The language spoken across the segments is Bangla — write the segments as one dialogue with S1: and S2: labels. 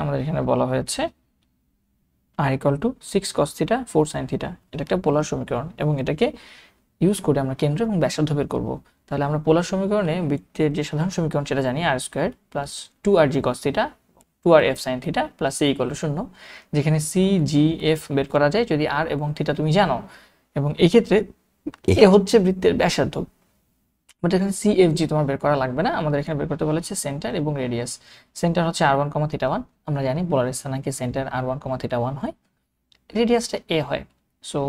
S1: আমাদের এখানে বলা হয়েছে r = 6 cos θ 4 sin θ, এটা একটা পোলার সমীকরণ এবং এটাকে ইউজ করে আমরা কেন্দ্র এবং ব্যাসার্ধ বের করব। তাহলে আমরা পোলার সমীকরণে বৃত্তের যে সাধারণ সমীকরণ সেটা জানি r² + 2rg cos θ 2rf sin θ + c = 0, যেখানে c g f বের করা যায় যদি r এবং θ তুমি জানো, এবং এই ক্ষেত্রে এ হচ্ছে বৃত্তের ব্যাসার্ধ। বাট এখানে c f g তোমার বের করা লাগবে না, আমাদের এখানে বের করতে বলেছে সেন্টার এবং রেডিয়াস। সেন্টার হচ্ছে r1, θ1, আমরা জানি পোলার স্থানাঙ্কে সেন্টার r1, θ1 হয়, রেডিয়াসটা a হয়। সো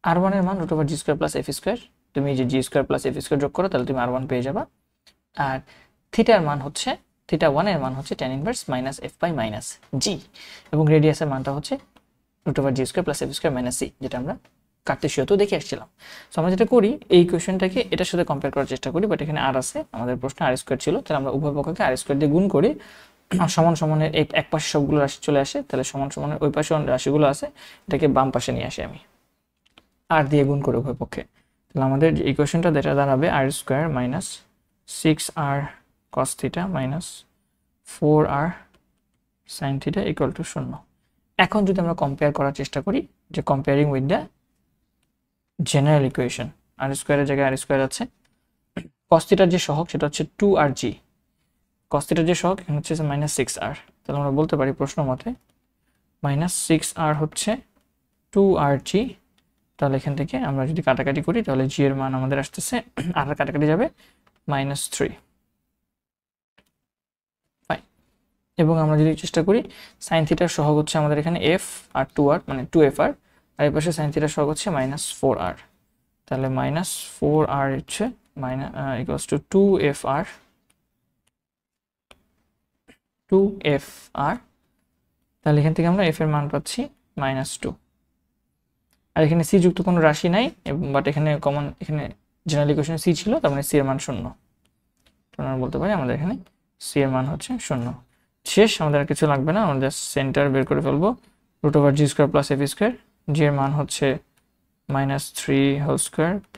S1: r1 এর মান √g² + f², তুমি যে g² + f² যোগ করো তাহলে তুমি r1 পেয়ে যাবা। আর থিটার মান হচ্ছে θ1 এর মান হচ্ছে tan ইনভার্স -f/-g, এবং রেডিয়াসের মানটা হচ্ছে √g² + f² - c, যেটা আমরা কার্তেশীয়তেও দেখে আসছিলাম। সো আমরা যেটা করি এই কোশ্চেনটাকে এটার সাথে কম্পেয়ার করার চেষ্টা করি, বাট এখানে r আছে, আমাদের প্রশ্ন r² ছিল, তাহলে আমরা উভয় পক্ষকে r² দিয়ে গুণ করি, সমান সমানের এক পাশে সবগুলো রাশি চলে আসে, তাহলে সমান সমানের ওই পাশে রাশিগুলো আছে এটাকে বাম পাশে নিয়ে আসি আমি, r দিয়ে গুণ করে উভয় পক্ষে। তাহলে আমাদের এই কোশ্চেনটা যেটা দাঁড়াবে r² - 6r cos θ - 4r sin θ = 0। এখন যদি আমরা কম্পেয়ার করার চেষ্টা করি, যে comparing with the general equation, r² এর জায়গায় r² আছে, cos θ যে সহগ সেটা হচ্ছে 2rg, cos θ যে সহগ এখানে হচ্ছে -6r, তাহলে আমরা বলতে পারি প্রশ্ন মতে -6r হচ্ছে 2rg। তাহলে এখান থেকে আমরা যদি কাটাকাটি করি তাহলে g এর মান আমাদের আসতেছে, আর কাটাকাটি যাবে -3, এবং আমরা যদি চেষ্টা করি sin θ সহগ হচ্ছে আমাদের এখানে f আর 2r মানে 2fr, আর এই পাশে sin θ সহগ হচ্ছে -4r, তাহলে -4r হচ্ছে = 2fr, তাহলে এখান থেকে আমরা f এর মান পাচ্ছি -2। আর এখানে c যুক্ত কোনো রাশি নাই, বাট এখানে কমন, এখানে জেনারেল ইকুয়েশনে c ছিল, তার মানে c এর মান 0, আমরা বলতে পারি আমাদের এখানে c এর মান হচ্ছে 0। শেষ, আমাদের আর কিছু লাগবে না, আমরা জাস্ট সেন্টার বের করে ফেলবো, √g² + f², g এর মান হচ্ছে -3² +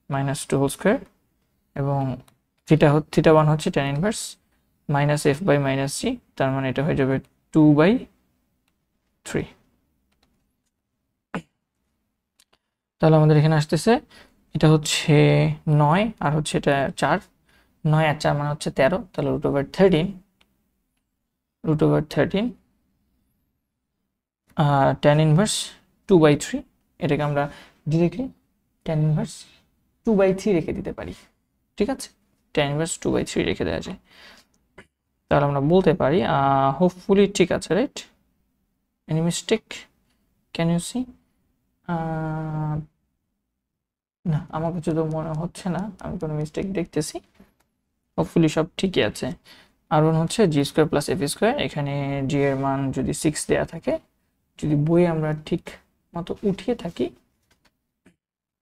S1: -2², এবং θ1 হচ্ছে tan ইনভার্স -f/-g, তার মানে এটা হয়ে যাবে 2/3। তাহলে আমাদের এখানে আসতেছে এটা হচ্ছে 9 আর হচ্ছে এটা 4, 9 আর 4 মানে হচ্ছে 13, তাহলে √13 tan ইনভার্স 2/3, এটাকে আমরা ডিরেক্টলি tan ইনভার্স 2/3 রেখে দিতে পারি, ঠিক আছে, tan ইনভার্স 2/3 রেখে দেওয়া যায়। তাহলে আমরা বলতে পারি হোপফুলি ঠিক আছে, right? Any mistake can you see? না, আমার কিছু তো মনে হচ্ছে না আমি কোনো মিস্টেক দেখতেছি, হোপফুলি সব ঠিকই আছে। r1 হচ্ছে g² + f², এখানে g এর মান যদি 6 দেয়া থাকে, যদি বই আমরা ঠিক মতো উঠিয়ে থাকি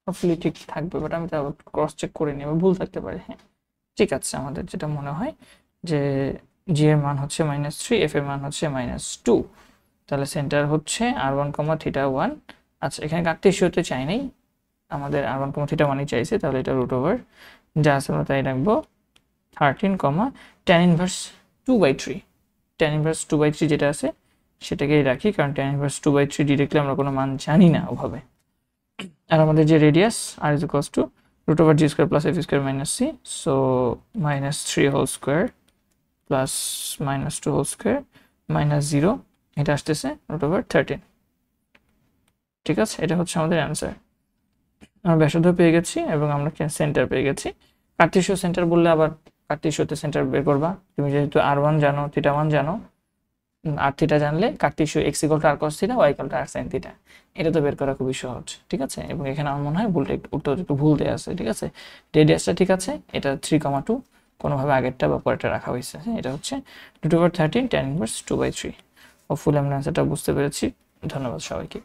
S1: হোপফুলি ঠিক থাকবে, বাট আমি তা ক্রস চেক করে নিই, ভুল থাকতে পারে। হ্যাঁ ঠিক আছে, আমাদের যেটা মনে হয় যে g এর মান হচ্ছে -3, f এর মান হচ্ছে -2, তাহলে সেন্টার হচ্ছে r1, θ1। আচ্ছা, এখানে কার্তেশীয়তে চাই নাই, আমাদের r1, θ1 চাইছে, তাহলে এটা √ যা আছে আমরা তাই রাখবো 13, tan ইনভার্স 2/3, tan ইনভার্স 2/3 যেটা আছে সেটাকেই রাখি, কারণ tan ইনভার্স 2/3 ডিরেক্টলি আমরা কোনো মান জানি না ওভাবে। আর আমাদের যে radius r = √g² + f² - c, so -3² + -2² - 0, এটা আসতেছে √13, ঠিক আছে, এটা হচ্ছে আমাদের অ্যান্সার। আমরা ব্যাসার্ধ পেয়ে গেছি এবং আমরা সেন্টার পেয়ে গেছি। কার্তেশীয় সেন্টার বললে আবার কার্তেশীয়তে সেন্টার বের করবা, তুমি যেহেতু r1 জানো, θ1 জানো, আর θ জানলে কার্তেশীয় x = r cos θ, y = r sin θ, এটা তো বের করা খুবই সহজ, ঠিক আছে। এবং এখানে আমার মনে হয় ভুলটা একটু ভুল দেওয়া আছে, ঠিক আছে, রেডিয়াসটা ঠিক আছে, এটা 3,2 কোনোভাবে আগেরটা বা পরেরটা রাখা হয়েছে, এটা হচ্ছে √13 tan ইনভার্স 2/3। হোপফুলি আমরা অ্যান্সারটা বুঝতে পেরেছি। ধন্যবাদ সবাইকে।